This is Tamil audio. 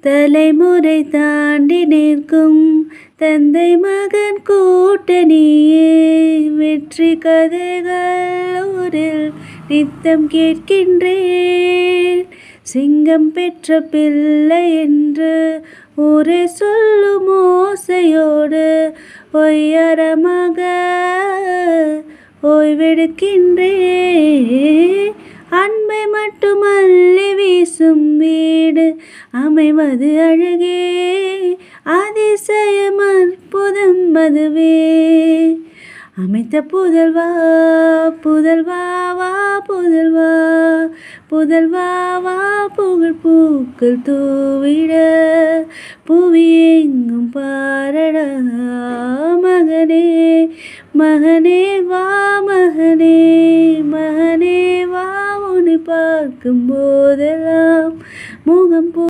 தலைமுறை தாண்டி நிற்கும் தந்தை மகன் கூட்டணியே வெற்றி கதைகள் ஊரில் நித்தம் கேட்கின்றேன். சிங்கம் பெற்ற பிள்ளை என்று ஊரே சொல்லும் ஓசையோடு ஒய்யாரமாக ஓய்வெடுக்கின்றேன். அன்பை மட்டும் அள்ளி வீசும் வீடு அமைவது அழகே, அதிசயம் அற்புதம் அதுவே. அமைத்த புதல்வா புதல்வா வா புதல்வா புதல்வா வா புகழ் பூக்கள் தூவிட புவி எங்கும் பாரடா. மகனே மகனே வா மகனே மகனே வா உன்னை பார்க்கும் போதெல்லாம் முகம்